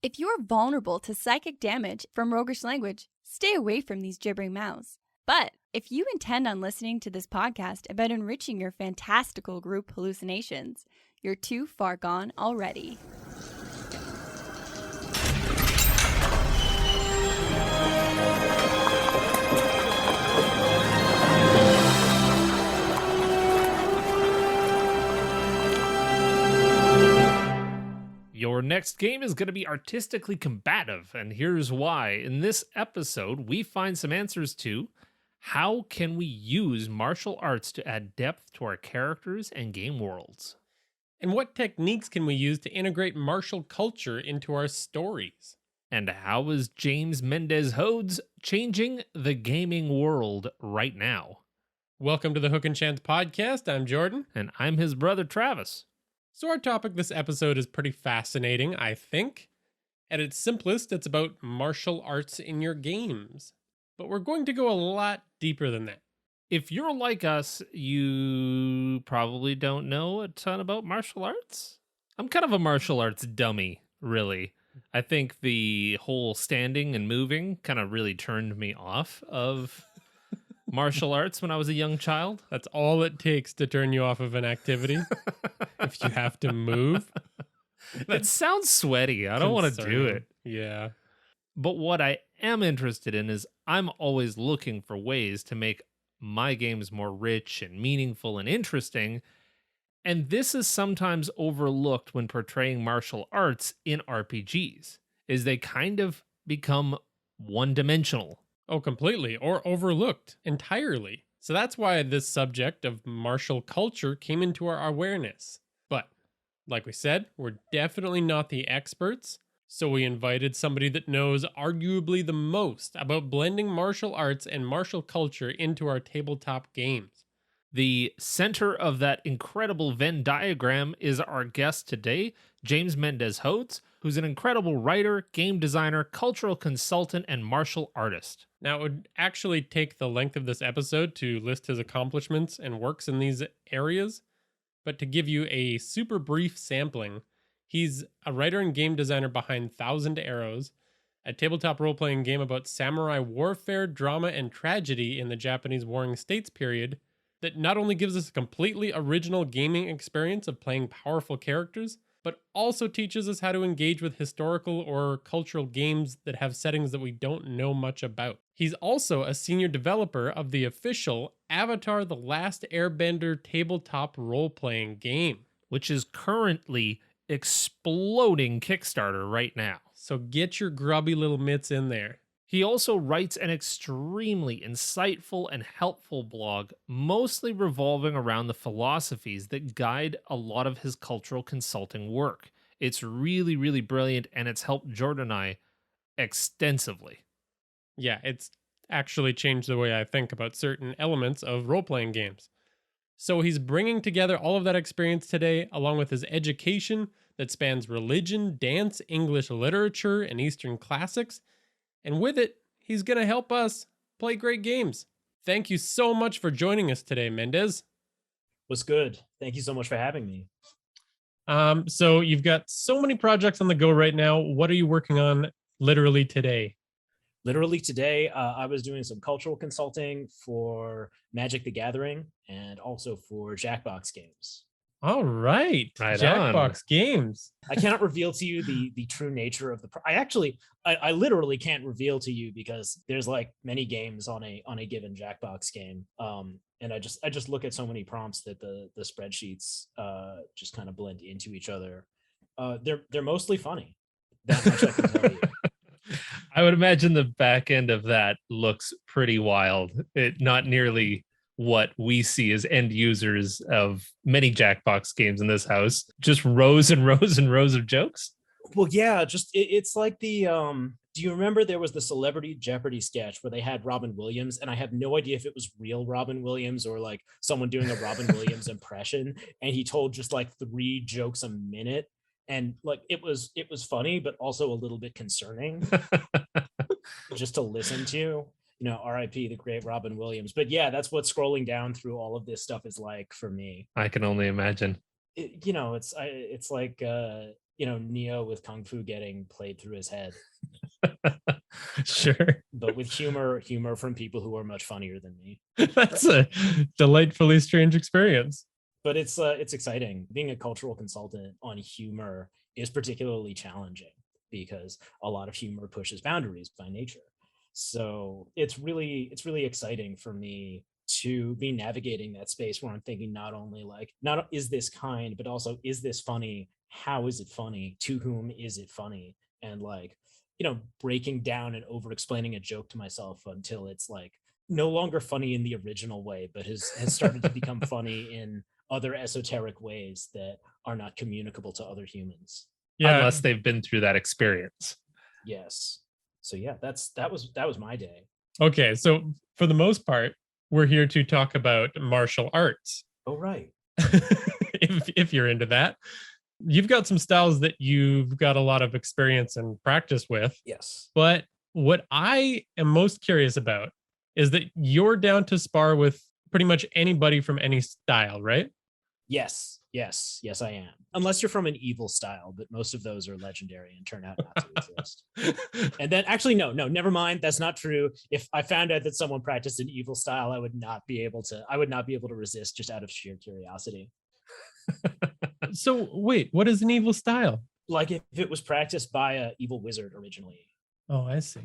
If you're vulnerable to psychic damage from roguish language, stay away from these gibbering mouths. But if you intend on listening to this podcast about enriching your fantastical group hallucinations, you're too far gone already. Your next game is going to be artistically combative, and here's why. In this episode, we find some answers to how can we use martial arts to add depth to our characters and game worlds? And what techniques can we use to integrate martial culture into our stories? And how is James Mendez Hodes changing the gaming world right now? Welcome to the Hook and Chance podcast. I'm Jordan. And I'm his brother, Travis. So our topic this episode is pretty fascinating, I think. At its simplest, it's about martial arts in your games. But we're going to go a lot deeper than that. If you're like us, you probably don't know a ton about martial arts. I'm kind of a martial arts dummy, really. I think the whole standing and moving kind of really turned me off of martial arts when I was a young child. That's all it takes to turn you off of an activity. If you have to move. That sounds sweaty. I don't want to do it. Yeah. But what I am interested in is I'm always looking for ways to make my games more rich and meaningful and interesting. And this is sometimes overlooked when portraying martial arts in RPGs, is they kind of become one-dimensional. Oh, completely, or overlooked entirely. So that's why this subject of martial culture came into our awareness. But, like we said, we're definitely not the experts, so we invited somebody that knows arguably the most about blending martial arts and martial culture into our tabletop games. The center of that incredible Venn diagram is our guest today, James Mendez Hodes, who's an incredible writer, game designer, cultural consultant, and martial artist. Now, it would actually take the length of this episode to list his accomplishments and works in these areas, but to give you a super brief sampling, he's a writer and game designer behind Thousand Arrows, a tabletop role-playing game about samurai warfare, drama, and tragedy in the Japanese Warring States period that not only gives us a completely original gaming experience of playing powerful characters, but also teaches us how to engage with historical or cultural games that have settings that we don't know much about. He's also a senior developer of the official Avatar: The Last Airbender tabletop role-playing game, which is currently exploding Kickstarter right now. So get your grubby little mitts in there. He also writes an extremely insightful and helpful blog, mostly revolving around the philosophies that guide a lot of his cultural consulting work. It's really, really brilliant, and it's helped Jordan and I extensively. Yeah, it's actually changed the way I think about certain elements of role-playing games. So he's bringing together all of that experience today, along with his education that spans religion, dance, English literature, and Eastern classics. And with it, he's going to help us play great games. Thank you so much for joining us today, Mendez. What's good? Thank you so much for having me. So you've got so many projects on the go right now. What are you working on literally today? Literally today, I was doing some cultural consulting for Magic the Gathering and also for Jackbox Games. All right. Jackbox Games. I cannot reveal to you the true nature of the I literally can't reveal to you because there's like many games on a given Jackbox game. And I just look at so many prompts that the spreadsheets just kind of blend into each other. They're mostly funny. That much I can tell you. I would imagine the back end of that looks pretty wild. Not nearly what we see as end users of many Jackbox games in this house. Just rows and rows and rows of jokes. Well, yeah, it's like the do you remember there was the Celebrity Jeopardy sketch where they had Robin Williams, and I have no idea if it was real Robin Williams or like someone doing a Robin Williams impression, and he told just like 3 jokes a minute, and like it was funny but also a little bit concerning just to listen to. R.I.P. the great Robin Williams. But yeah, that's what scrolling down through all of this stuff is like for me. I can only imagine. It's like Neo with kung fu getting played through his head, Sure. but with humor from people who are much funnier than me. That's a delightfully strange experience. But it's exciting. Being a cultural consultant on humor is particularly challenging because a lot of humor pushes boundaries by nature. So it's really exciting for me to be navigating that space where I'm thinking not only like, not is this kind, but also is this funny? How is it funny? To whom is it funny? And like, breaking down and over explaining a joke to myself until it's like no longer funny in the original way, but has started to become funny in other esoteric ways that are not communicable to other humans. Yeah. Unless they've been through that experience. Yes. So yeah, that was my day. Okay, so for the most part, we're here to talk about martial arts. Oh, right. if you're into that. You've got some styles that you've got a lot of experience and practice with. Yes. But what I am most curious about is that you're down to spar with pretty much anybody from any style, right? Yes, I am. Unless you're from an evil style, but most of those are legendary and turn out not to exist. And then actually, no, never mind. That's not true. If I found out that someone practiced an evil style, I would not be able to resist just out of sheer curiosity. So wait, what is an evil style? Like if it was practiced by an evil wizard originally. Oh, I see.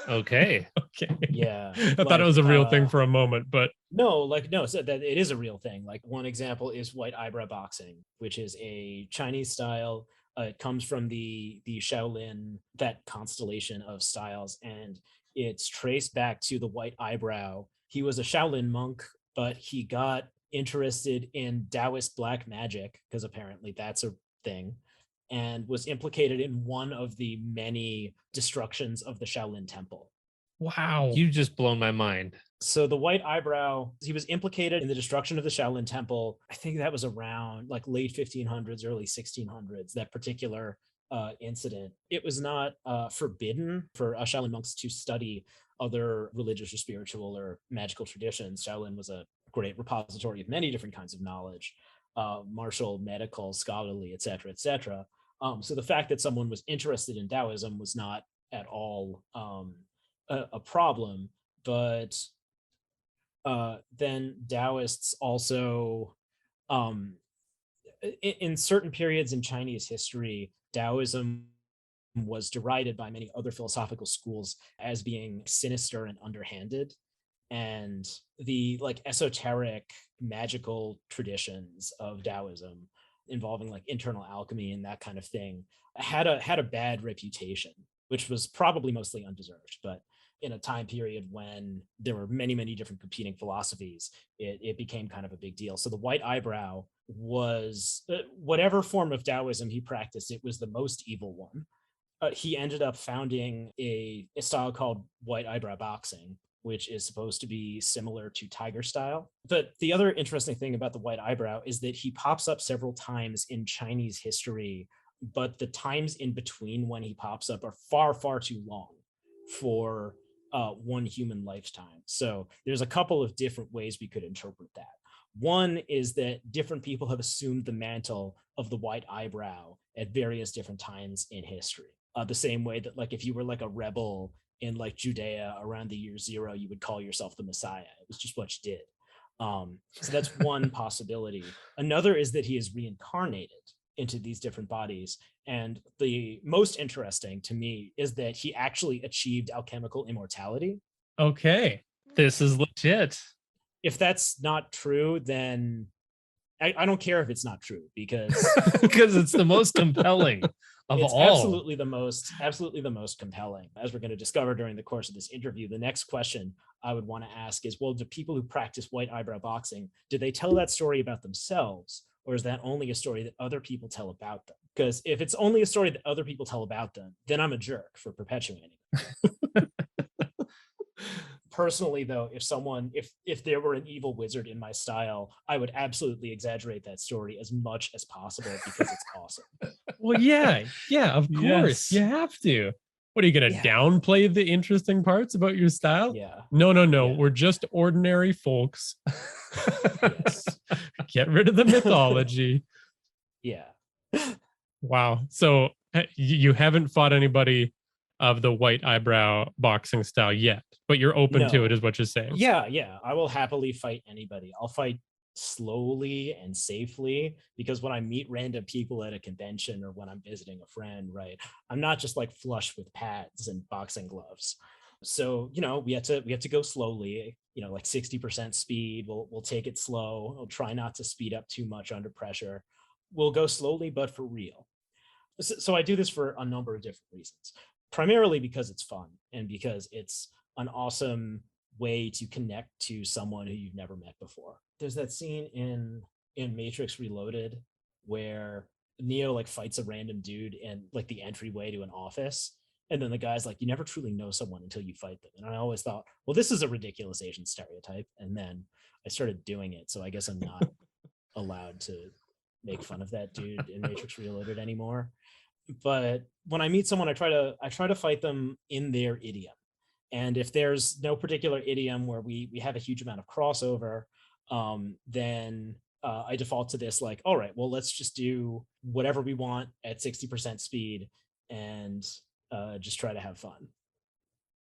Okay. Okay. Yeah. I thought it was a real thing for a moment, but no, so that it is a real thing. Like one example is white eyebrow boxing, which is a Chinese style. It comes from the Shaolin, that constellation of styles, and it's traced back to the white eyebrow. He was a Shaolin monk, but he got interested in Taoist black magic because apparently that's a thing, and was implicated in one of the many destructions of the Shaolin temple. wow. You just blown my mind. So the white eyebrow, he was implicated in the destruction of the Shaolin temple. I think that was around like late 1500s, early 1600s, that particular incident. It was not forbidden for Shaolin monks to study other religious or spiritual or magical traditions. Shaolin was a great repository of many different kinds of knowledge, martial, medical, scholarly, etc., etc. So the fact that someone was interested in Taoism was not at all a problem, but then Taoists also, in certain periods in Chinese history, Taoism was derided by many other philosophical schools as being sinister and underhanded. And the like esoteric magical traditions of Taoism involving like internal alchemy and that kind of thing had a bad reputation, which was probably mostly undeserved. But in a time period when there were many, many different competing philosophies, it became kind of a big deal. So the white eyebrow was whatever form of Taoism he practiced, it was the most evil one. He ended up founding a style called white eyebrow boxing, which is supposed to be similar to tiger style. But the other interesting thing about the white eyebrow is that he pops up several times in Chinese history, but the times in between when he pops up are far, far too long for one human lifetime. So there's a couple of different ways we could interpret that. One is that different people have assumed the mantle of the white eyebrow at various different times in history. The same way that like if you were like a rebel in like Judea around the year 0, you would call yourself the Messiah. It was just what you did. So that's one possibility. Another is that he is reincarnated into these different bodies. And the most interesting to me is that he actually achieved alchemical immortality. Okay. This is legit. If that's not true, then I don't care if it's not true, because Because it's the most compelling of it's all. absolutely the most compelling. As we're going to discover during the course of this interview, the next question I would want to ask is, well, do people who practice white eyebrow boxing, do they tell that story about themselves, or is that only a story that other people tell about them? Because if it's only a story that other people tell about them, then I'm a jerk for perpetuating it. Personally, though, if there were an evil wizard in my style, I would absolutely exaggerate that story as much as possible because it's awesome. Well, yeah, of course. Yes. You have to. What are you going to downplay the interesting parts about your style? Yeah. No. Yeah. We're just ordinary folks. Yes. Get rid of the mythology. Yeah. Wow. So you haven't fought anybody of the white eyebrow boxing style yet, but you're open to it, No. is what you're saying. Yeah, I will happily fight anybody. I'll fight slowly and safely because when I meet random people at a convention or when I'm visiting a friend, right, I'm not just like flush with pads and boxing gloves. So, we have to go slowly, like 60% speed. We'll take it slow. We'll try not to speed up too much under pressure. We'll go slowly, but for real. So I do this for a number of different reasons. Primarily because it's fun and because it's an awesome way to connect to someone who you've never met before. There's that scene in Matrix Reloaded where Neo like fights a random dude in like the entryway to an office. And then the guy's like, you never truly know someone until you fight them. And I always thought, well, this is a ridiculous Asian stereotype. And then I started doing it. So I guess I'm not allowed to make fun of that dude in Matrix Reloaded anymore. But when I meet someone, I try to fight them in their idiom. And if there's no particular idiom where we have a huge amount of crossover, then I default to this like, all right, well, let's just do whatever we want at 60% speed and just try to have fun.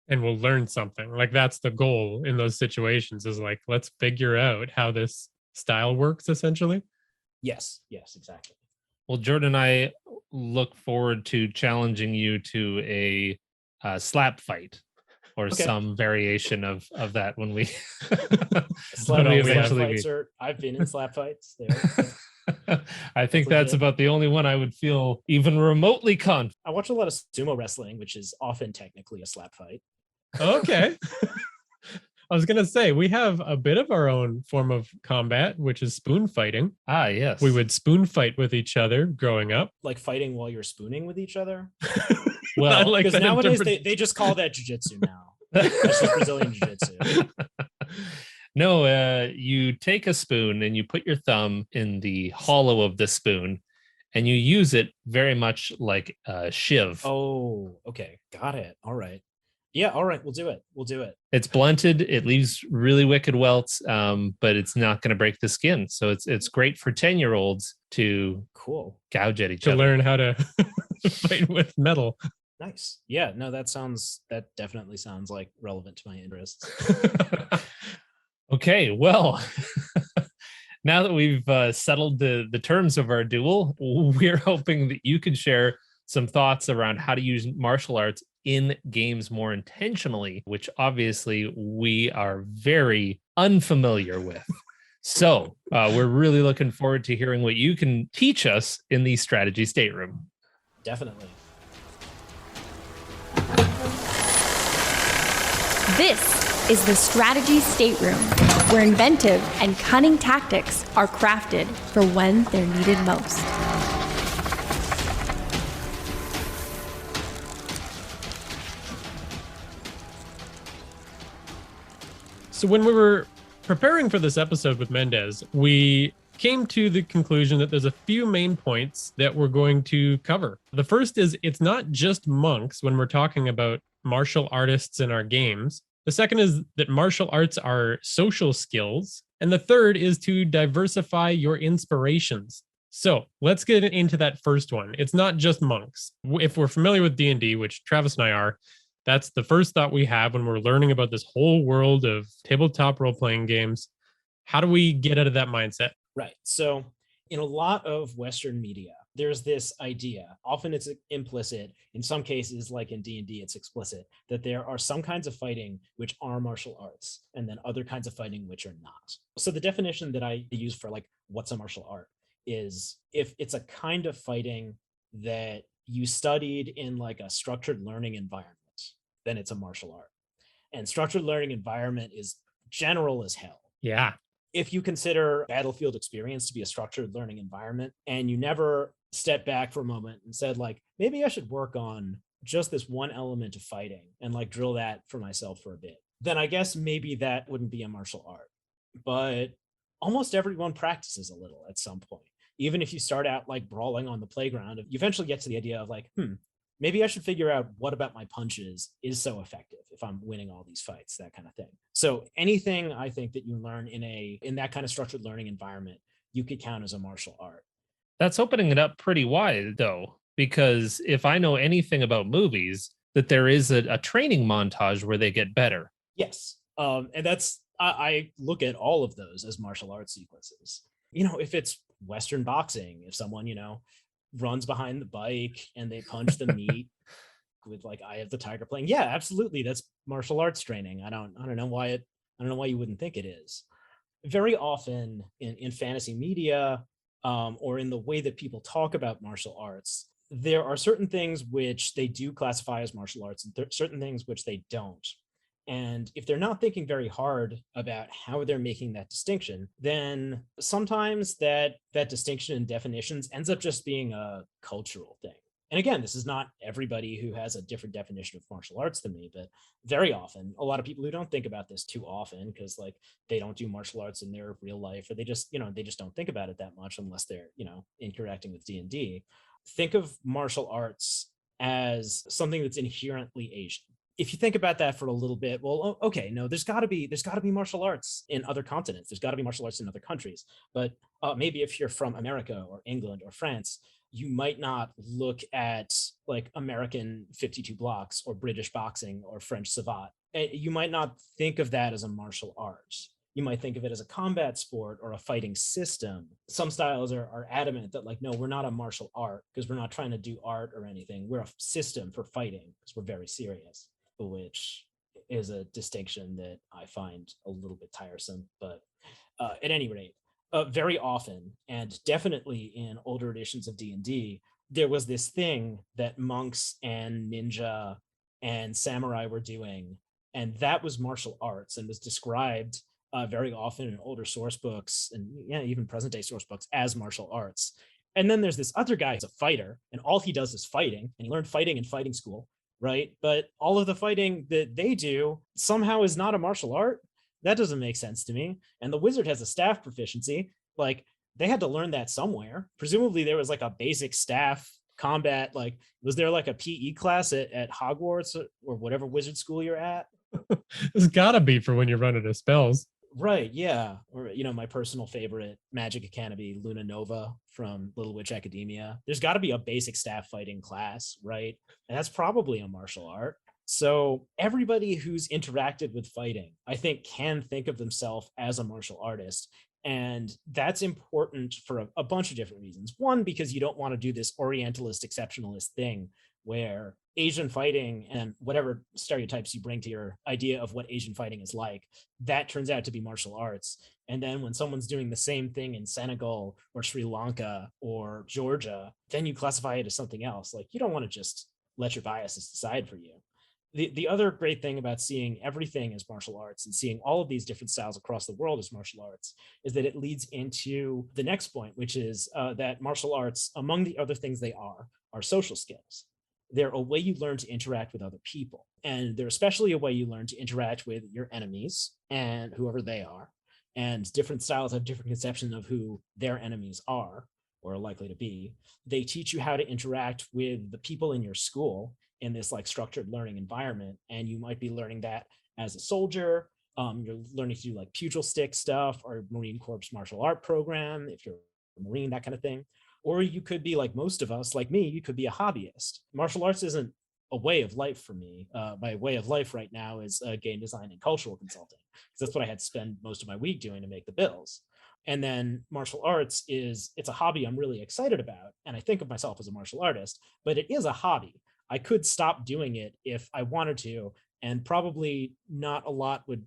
And we'll learn something. Like that's the goal in those situations, is like, let's figure out how this style works essentially. Yes, exactly. Well, Jordan and I look forward to challenging you to a slap fight or Okay. some variation of that when we Slap, when we we slap eventually fights meet. are, I've been in slap fights. I think that's legit. about the only one I would feel even remotely confident. I watch a lot of sumo wrestling, which is often technically a slap fight. Okay. I was gonna say we have a bit of our own form of combat, which is spoon fighting. Ah, yes. We would spoon fight with each other growing up. Like fighting while you're spooning with each other. Well, like Because that nowadays they just call that jujitsu now. That's just Brazilian jiu-jitsu. No, you take a spoon and you put your thumb in the hollow of the spoon and you use it very much like a shiv. Oh, okay. Got it. All right. Yeah, all right. We'll do it. We'll do it. It's blunted. It leaves really wicked welts, but it's not going to break the skin. So it's great for 10-year-olds to Cool. gouge at each to other. learn how to fight with metal. Nice. Yeah, no, that definitely sounds like relevant to my interests. Okay, well, now that we've settled the terms of our duel, we're hoping that you can share some thoughts around how to use martial arts in games more intentionally, which obviously we are very unfamiliar with. So we're really looking forward to hearing what you can teach us in the strategy stateroom. Definitely. This is the Strategy Stateroom, where inventive and cunning tactics are crafted for when they're needed most. So when we were preparing for this episode with Mendez, we came to the conclusion that there's a few main points that we're going to cover. The first is it's not just monks when we're talking about martial artists in our games. The second is that martial arts are social skills. And the third is to diversify your inspirations. So let's get into that first one. It's not just monks. If we're familiar with D&D, which Travis and I are, that's the first thought we have when we're learning about this whole world of tabletop role-playing games. How do we get out of that mindset? Right. So in a lot of Western media, there's this idea, often it's implicit, in some cases, like in D&D, it's explicit, that there are some kinds of fighting which are martial arts, and then other kinds of fighting which are not. So the definition that I use for like, what's a martial art is if it's a kind of fighting that you studied in like a structured learning environment, then it's a martial art. And structured learning environment is general as hell. Yeah. If you consider battlefield experience to be a structured learning environment and you never step back for a moment and said like, maybe I should work on just this one element of fighting and like drill that for myself for a bit, then I guess maybe that wouldn't be a martial art. But almost everyone practices a little at some point. Even if you start out like brawling on the playground, you eventually get to the idea of like, maybe I should figure out what about my punches is so effective if I'm winning all these fights, that kind of thing. So anything I think that you learn in that kind of structured learning environment, you could count as a martial art. That's opening it up pretty wide, though, because if I know anything about movies, that there is a training montage where they get better. Yes. And that's I look at all of those as martial arts sequences. If it's Western boxing, if someone, runs behind the bike and they punch the meat with like Eye of the Tiger playing, yeah, absolutely. That's martial arts training. I don't know why I don't know why you wouldn't think it is. Very often in fantasy media, or in the way that people talk about martial arts, there are certain things which they do classify as martial arts and certain things which they don't. And if they're not thinking very hard about how they're making that distinction, then sometimes that distinction in definitions ends up just being a cultural thing. And again, this is not everybody who has a different definition of martial arts than me, but very often, a lot of people who don't think about this too often because like they don't do martial arts in their real life, or they just don't think about it that much unless they're interacting with D&D, think of martial arts as something that's inherently Asian. If you think about that for a little bit, well, okay, no, there's got to be martial arts in other continents. There's got to be martial arts in other countries. But maybe if you're from America or England or France, you might not look at like American 52 blocks or British boxing or French savate. You might not think of that as a martial art. You might think of it as a combat sport or a fighting system. Some styles are adamant that like, no, we're not a martial art because we're not trying to do art or anything. We're a system for fighting because we're very serious, which is a distinction that I find a little bit tiresome. But at any rate, very often, and definitely in older editions of D&D, there was this thing that monks and ninja and samurai were doing, and that was martial arts and was described very often in older source books and yeah, even present day source books as martial arts. And then there's this other guy who's a fighter, and all he does is fighting, and he learned fighting in fighting school, right? But all of the fighting that they do somehow is not a martial art. That doesn't make sense to me. And the wizard has a staff proficiency. Like they had to learn that somewhere. Presumably there was like a basic staff combat. Like, was there like a PE class at Hogwarts or whatever wizard school you're at? It's gotta be for when you're running the spells. Right, yeah. Or my personal favorite Magic Academy, Luna Nova from Little Witch Academia. There's got to be a basic staff fighting class, right? And that's probably a martial art. So everybody who's interacted with fighting, I think, can think of themselves as a martial artist. And that's important for a bunch of different reasons. One, because you don't want to do this Orientalist exceptionalist thing where Asian fighting and whatever stereotypes you bring to your idea of what Asian fighting is like, that turns out to be martial arts. And then when someone's doing the same thing in Senegal or Sri Lanka or Georgia, then you classify it as something else. Like you don't want to just let your biases decide for you. The other great thing about seeing everything as martial arts and seeing all of these different styles across the world as martial arts is that it leads into the next point, which is that martial arts, among the other things they are social skills. They're a way you learn to interact with other people. And they're especially a way you learn to interact with your enemies and whoever they are. And different styles have different conceptions of who their enemies are or are likely to be. They teach you how to interact with the people in your school in this like structured learning environment. And you might be learning that as a soldier. You're learning to do like pugil stick stuff or Marine Corps martial art program, if you're a Marine, that kind of thing. Or you could be like most of us, like me, you could be a hobbyist. Martial arts isn't a way of life for me. My way of life right now is game design and cultural consulting, because that's what I had to spend most of my week doing to make the bills. And then martial arts it's a hobby I'm really excited about. And I think of myself as a martial artist, but it is a hobby. I could stop doing it if I wanted to, and probably not a lot would,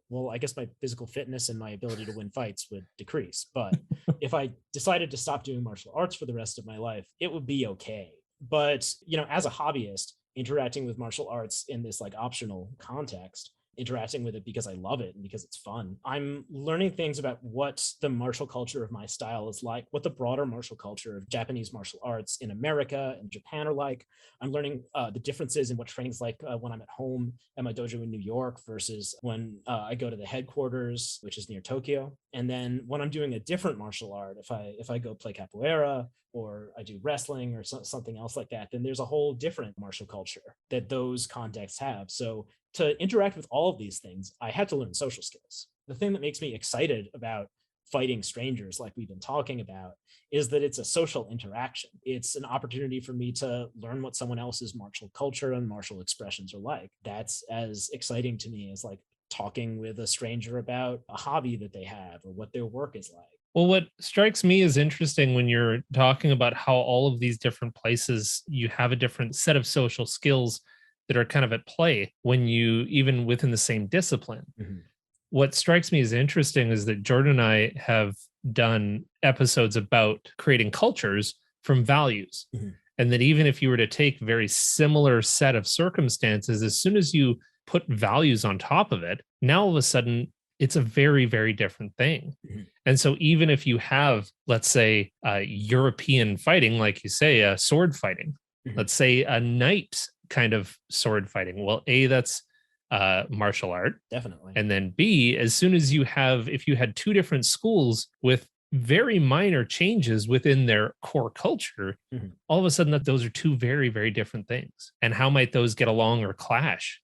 well, I guess my physical fitness and my ability to win fights would decrease. But if I decided to stop doing martial arts for the rest of my life, it would be okay. But, as a hobbyist, interacting with martial arts in this like optional context, interacting with it because I love it and because it's fun, I'm learning things about what the martial culture of my style is like, what the broader martial culture of Japanese martial arts in America and Japan are like. I'm learning the differences in what training's like when I'm at home at my dojo in New York versus when I go to the headquarters, which is near Tokyo. And then when I'm doing a different martial art, if I go play capoeira or I do wrestling or something else like that, then there's a whole different martial culture that those contexts have. So to interact with all of these things, I had to learn social skills. The thing that makes me excited about fighting strangers like we've been talking about is that it's a social interaction. It's an opportunity for me to learn what someone else's martial culture and martial expressions are like. That's as exciting to me as like talking with a stranger about a hobby that they have or what their work is like. Well, what strikes me as interesting when you're talking about how all of these different places, you have a different set of social skills that are kind of at play when you, even within the same discipline. Mhm. What strikes me as interesting is that Jordan and I have done episodes about creating cultures from values. Mhm. And that even if you were to take very similar set of circumstances, as soon as you put values on top of it, now all of a sudden it's a very, very different thing. Mhm. And so even if you have, let's say, European fighting, like you say, sword fighting, Mhm. let's say a knight kind of sword fighting. Well, A, that's martial art. Definitely. And then B, as soon as you have, if you had two different schools with very minor changes within their core culture, Mhm. all of a sudden that those are two very, very different things. And how might those get along or clash?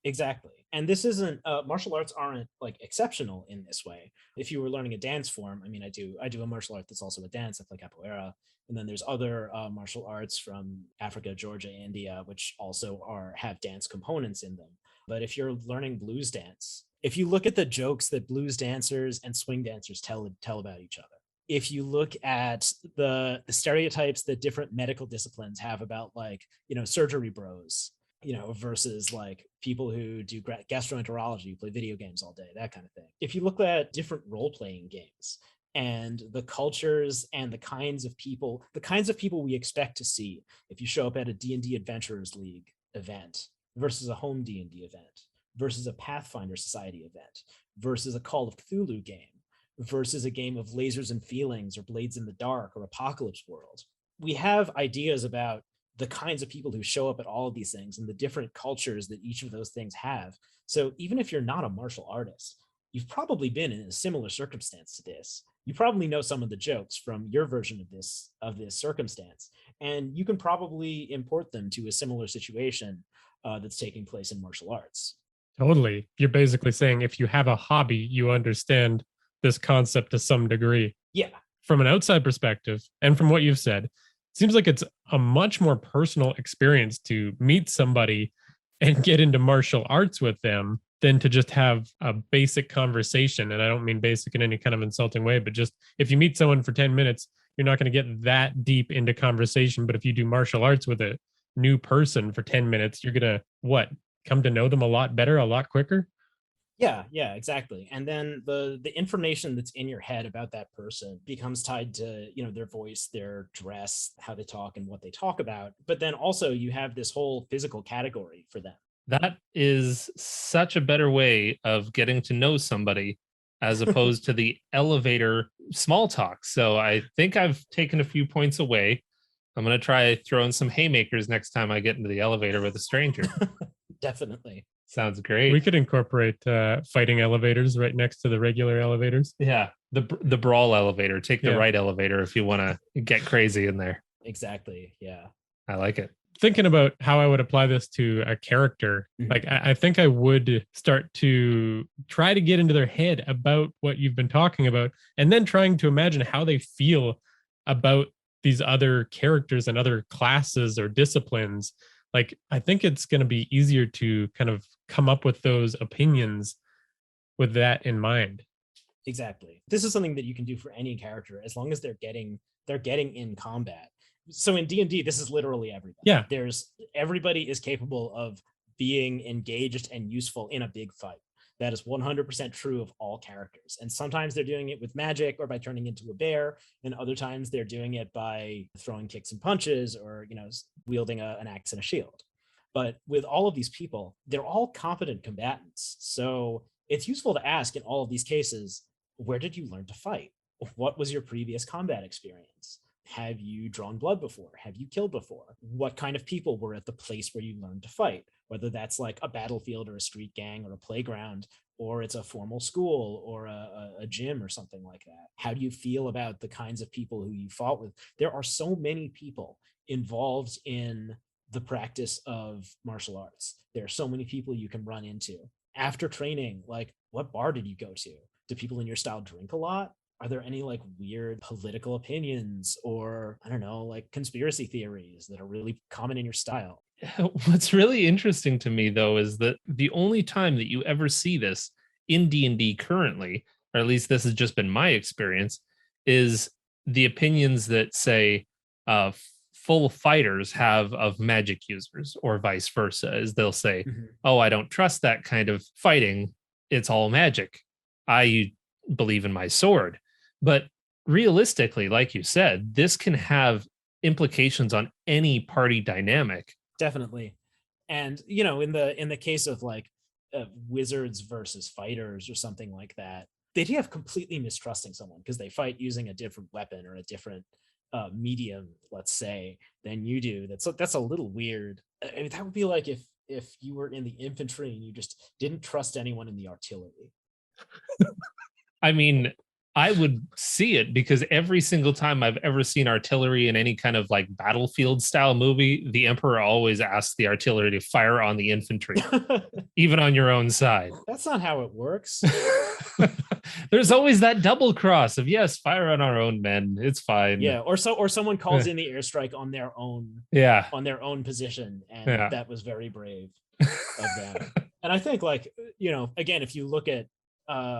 Exactly. And this isn't martial arts aren't like exceptional in this way. If you were learning a dance form, I mean, I do a martial art that's also a dance. I play capoeira, and then there's other martial arts from Africa, Georgia, India, which also have dance components in them. But if you're learning blues dance, if you look at the jokes that blues dancers and swing dancers tell about each other, if you look at the stereotypes that different medical disciplines have about like surgery bros, versus like people who do gastroenterology, who play video games all day, that kind of thing. If you look at different role playing games and the cultures and the kinds of people we expect to see if you show up at a D&D Adventurers League event versus a home D&D event versus a Pathfinder Society event versus a Call of Cthulhu game versus a game of Lasers and Feelings or Blades in the Dark or Apocalypse World. We have ideas about the kinds of people who show up at all of these things and the different cultures that each of those things have. So even if you're not a martial artist, you've probably been in a similar circumstance to this. You probably know some of the jokes from your version of this circumstance, and you can probably import them to a similar situation that's taking place in martial arts. Totally. You're basically saying if you have a hobby, you understand this concept to some degree. Yeah, From an outside perspective, and from what you've said, it seems like it's a much more personal experience to meet somebody and get into martial arts with them than to just have a basic conversation. And I don't mean basic in any kind of insulting way, but just if you meet someone for 10 minutes, you're not going to get that deep into conversation. But if you do martial arts with a new person for 10 minutes, you're going to what? Come to know them a lot better, a lot quicker. yeah, exactly. And then the information that's in your head about that person becomes tied to their voice, their dress, how they talk, and what they talk about. But then also you have this whole physical category for them. That is such a better way of getting to know somebody as opposed to the elevator small talk. So I think I've taken a few points away. I'm going to try throwing some haymakers next time I get into the elevator with a stranger. Definitely. Sounds great. We could incorporate fighting elevators right next to the regular elevators. Yeah, the brawl elevator. Take the Yeah. right elevator if you want to get crazy in there. Exactly. Yeah. I like it. Thinking about how I would apply this to a character, Mhm. like I think I would start to try to get into their head about what you've been talking about, and then trying to imagine how they feel about these other characters and other classes or disciplines. Like, I think it's going to be easier to kind of come up with those opinions with that in mind. Exactly. This is something that you can do for any character as long as they're getting in combat. So in D&D, this is literally everybody. Yeah. Everybody is capable of being engaged and useful in a big fight. That is 100% true of all characters. And sometimes they're doing it with magic or by turning into a bear, and other times they're doing it by throwing kicks and punches or wielding an axe and a shield. But with all of these people, they're all competent combatants. So it's useful to ask in all of these cases, where did you learn to fight? What was your previous combat experience? Have you drawn blood before? Have you killed before? What kind of people were at the place where you learned to fight? Whether that's like a battlefield or a street gang or a playground, or it's a formal school or a gym or something like that. How do you feel about the kinds of people who you fought with? There are so many people involved in the practice of martial arts. There are so many people you can run into. After training, like what bar did you go to? Do people in your style drink a lot? are there any like weird political opinions or I don't know, like conspiracy theories that are really common in your style? What's really interesting to me though is that the only time that you ever see this in D&D currently, or at least this has just been my experience, is the opinions that say uh, full fighters have of magic users, or vice versa. Is they'll say, Mhm. "Oh, I don't trust that kind of fighting. It's all magic. I believe in my sword." But realistically, like you said, this can have implications on any party dynamic. Definitely. And you know, in the case of like wizards versus fighters or something like that, the idea of completely mistrusting someone because they fight using a different weapon or a different medium, let's say, than you do. That's a little weird. I mean, that would be like if you were in the infantry and you just didn't trust anyone in the artillery. I mean, I would see it because every single time I've ever seen artillery in any kind of like battlefield style movie, the Emperor always asks the artillery to fire on the infantry, even on your own side. That's not how it works. There's always that double cross of yes, fire on our own men. It's fine. Yeah, or someone calls in the airstrike Yeah. on their own position, and Yeah. that was very brave of them. And I think, like, you know, again, if you look at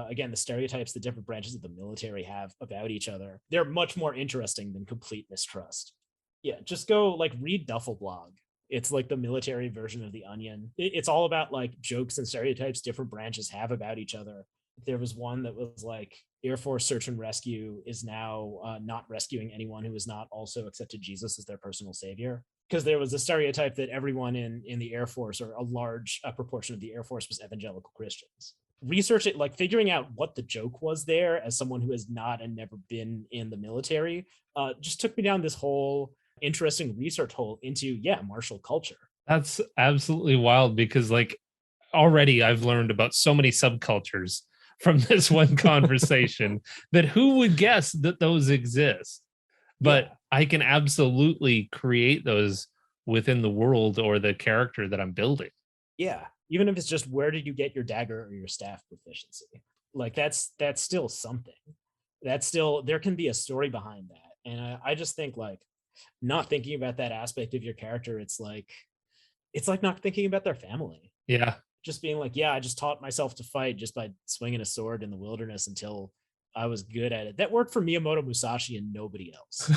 again the stereotypes the different branches of the military have about each other, they're much more interesting than complete mistrust. Yeah, just go like read Duffel Blog. It's like the military version of the Onion. It's all about like jokes and stereotypes different branches have about each other. There was one that was like Air Force Search and Rescue is now not rescuing anyone who has not also accepted Jesus as their personal savior. Because there was a stereotype that everyone in the Air Force, or a large proportion of the Air Force, was evangelical Christians. Research it, like figuring out what the joke was there as someone who has not and never been in the military, just took me down this whole interesting research hole into, yeah, martial culture. That's absolutely wild because like already I've learned about so many subcultures from this one conversation that who would guess that those exist? But Yeah. I can absolutely create those within the world or the character that I'm building. Yeah, even if it's just where did you get your dagger or your staff proficiency? Like that's still something. That's still, there can be a story behind that. And I just think like not thinking about that aspect of your character, it's like not thinking about their family. Yeah. Just being like, yeah, I just taught myself to fight just by swinging a sword in the wilderness until I was good at it. That worked for Miyamoto Musashi and nobody else.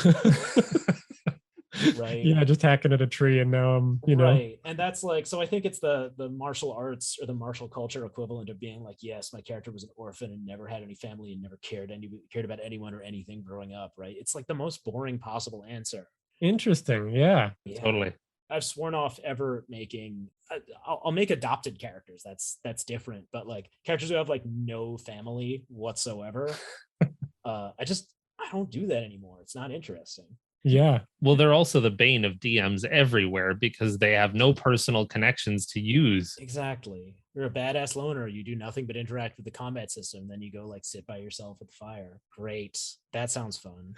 Right. Yeah, just hacking at a tree and now I'm, Right. And that's like, so I think it's the martial arts or the martial culture equivalent of being like, yes, my character was an orphan and never had any family and never cared about anyone or anything growing up. Right. It's like the most boring possible answer. Interesting. Yeah. Yeah. Totally. I've sworn off ever making. I'll make adopted characters. That's different. But like characters who have like no family whatsoever, I don't do that anymore. It's not interesting. Yeah. Well, they're also the bane of DMs everywhere because they have no personal connections to use. Exactly. You're a badass loner. You do nothing but interact with the combat system. Then you go like sit by yourself at the fire. Great. That sounds fun.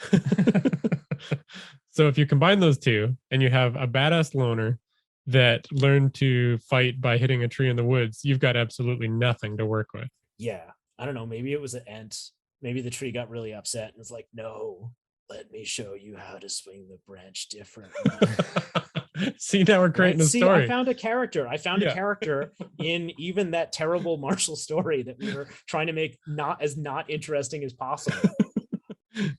So if you combine those two and you have a badass loner that learned to fight by hitting a tree in the woods, you've got absolutely nothing to work with. Yeah. I don't know. Maybe it was an ant. Maybe the tree got really upset and was like, no, let me show you how to swing the branch differently. See, now we're creating a story. I found a character. I found a character in even that terrible martial story that we were trying to make not interesting as possible.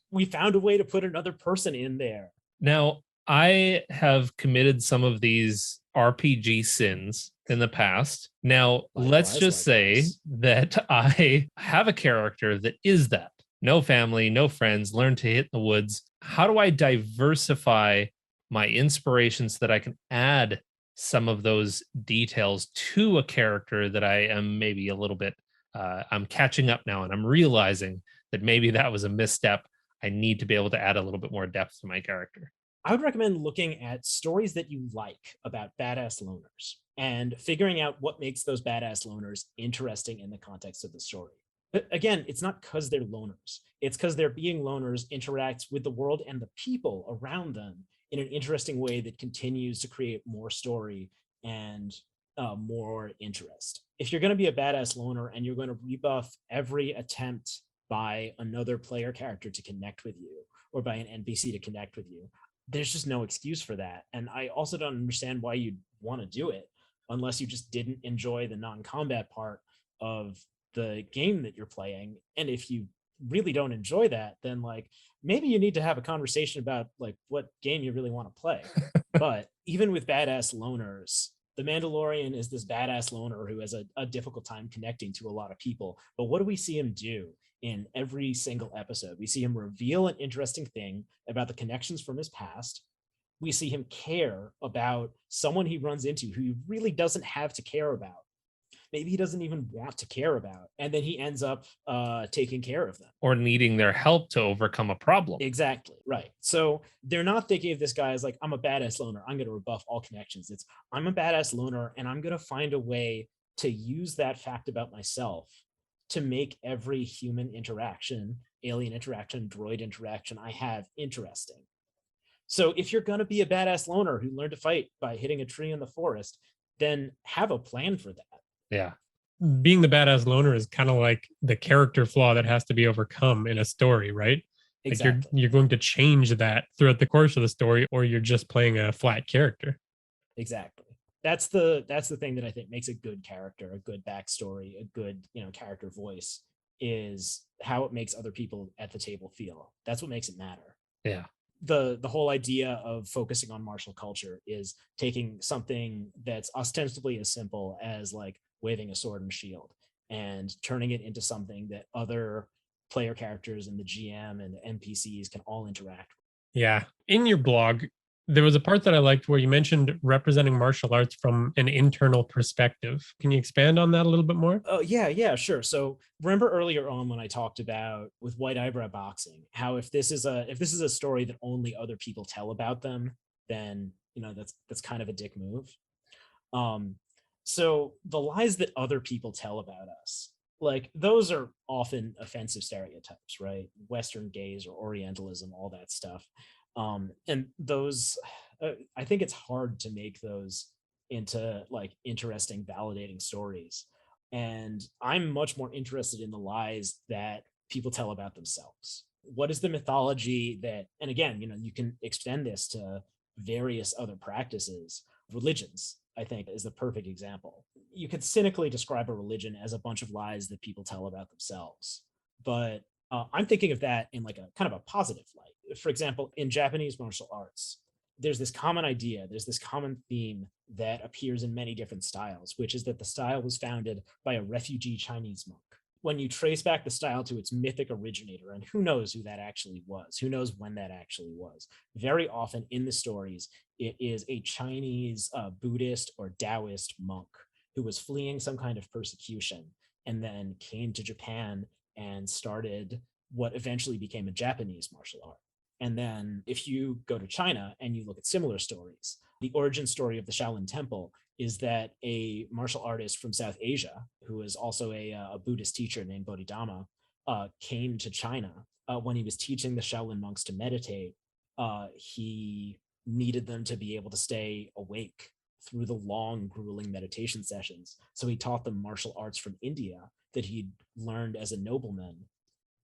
We found a way to put another person in there. Now, I have committed some of these RPG sins in the past. Now, let's just say that I have a character that is that. No family, no friends, learn to hit in the woods. How do I diversify my inspiration so that I can add some of those details to a character that I am maybe a little bit, I'm catching up now and I'm realizing that maybe that was a misstep. I need to be able to add a little bit more depth to my character. I would recommend looking at stories that you like about badass loners and figuring out what makes those badass loners interesting in the context of the story. But again, it's not because they're loners. It's because they're being loners interacts with the world and the people around them in an interesting way that continues to create more story and more interest. If you're going to be a badass loner and you're going to rebuff every attempt by another player character to connect with you or by an NPC to connect with you. There's just no excuse for that. And I also don't understand why you'd want to do it unless you just didn't enjoy the non-combat part of the game that you're playing. And if you really don't enjoy that, then like maybe you need to have a conversation about like what game you really want to play. But even with badass loners, the Mandalorian is this badass loner who has a difficult time connecting to a lot of people. But what do we see him do in every single episode? We see him reveal an interesting thing about the connections from his past. We see him care about someone he runs into who he really doesn't have to care about. Maybe he doesn't even want to care about. And then he ends up taking care of them. Or needing their help to overcome a problem. Exactly. Right. So they're not thinking of this guy as like, I'm a badass loner. I'm going to rebuff all connections. It's, I'm a badass loner and I'm going to find a way to use that fact about myself to make every human interaction, alien interaction, droid interaction I have interesting. So if you're going to be a badass loner who learned to fight by hitting a tree in the forest, then have a plan for that. Yeah. Being the badass loner is kind of like the character flaw that has to be overcome in a story, right? Exactly. Like you're going to change that throughout the course of the story, or you're just playing a flat character. Exactly. That's the thing that I think makes a good character, a good backstory, a good, character voice, is how it makes other people at the table feel. That's what makes it matter. Yeah. The whole idea of focusing on martial culture is taking something that's ostensibly as simple as like waving a sword and shield and turning it into something that other player characters and the GM and the NPCs can all interact with. Yeah. In your blog, there was a part that I liked where you mentioned representing martial arts from an internal perspective. Can you expand on that a little bit more? Oh, yeah, sure. So remember earlier on when I talked about with White Eyebrow Boxing, how if this is a story that only other people tell about them, then that's kind of a dick move. So the lies that other people tell about us, like those are often offensive stereotypes, right? Western gaze or Orientalism, all that stuff. And those, I think it's hard to make those into like interesting, validating stories. And I'm much more interested in the lies that people tell about themselves. What is the mythology that, and again, you can extend this to various other practices, religions, I think is the perfect example. You could cynically describe a religion as a bunch of lies that people tell about themselves. But I'm thinking of that in like a kind of a positive light. For example, in Japanese martial arts, there's this common idea, there's this common theme that appears in many different styles, which is that the style was founded by a refugee Chinese monk. When you trace back the style to its mythic originator, and who knows who that actually was, who knows when that actually was, very often in the stories, it is a Chinese Buddhist or Taoist monk who was fleeing some kind of persecution and then came to Japan and started what eventually became a Japanese martial art. And then if you go to China and you look at similar stories, the origin story of the Shaolin Temple is that a martial artist from South Asia, who is also a Buddhist teacher named Bodhidharma, came to China. When he was teaching the Shaolin monks to meditate, he needed them to be able to stay awake through the long, grueling meditation sessions. So he taught them martial arts from India that he'd learned as a nobleman,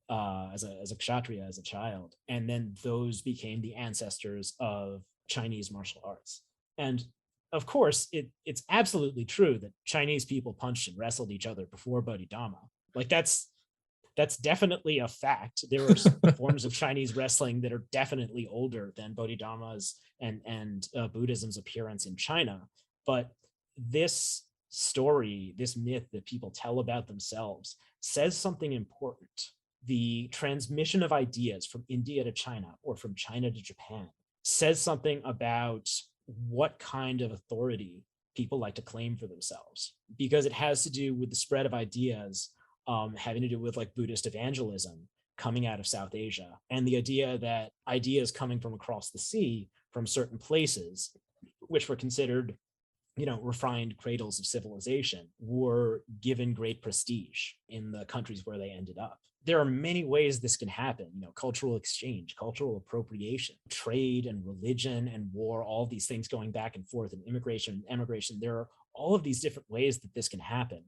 as a kshatriya, as a child. And then those became the ancestors of Chinese martial arts. And of course, it's absolutely true that Chinese people punched and wrestled each other before Bodhidharma. Like that's definitely a fact. There are forms of Chinese wrestling that are definitely older than Bodhidharma's and Buddhism's appearance in China. But this story, this myth that people tell about themselves, says something important. The transmission of ideas from India to China or from China to Japan says something about what kind of authority people like to claim for themselves, because it has to do with the spread of ideas having to do with like Buddhist evangelism coming out of South Asia, and the idea that ideas coming from across the sea from certain places, which were considered, refined cradles of civilization, were given great prestige in the countries where they ended up. There are many ways this can happen, cultural exchange, cultural appropriation, trade and religion and war, all these things going back and forth, and immigration and emigration. There are all of these different ways that this can happen.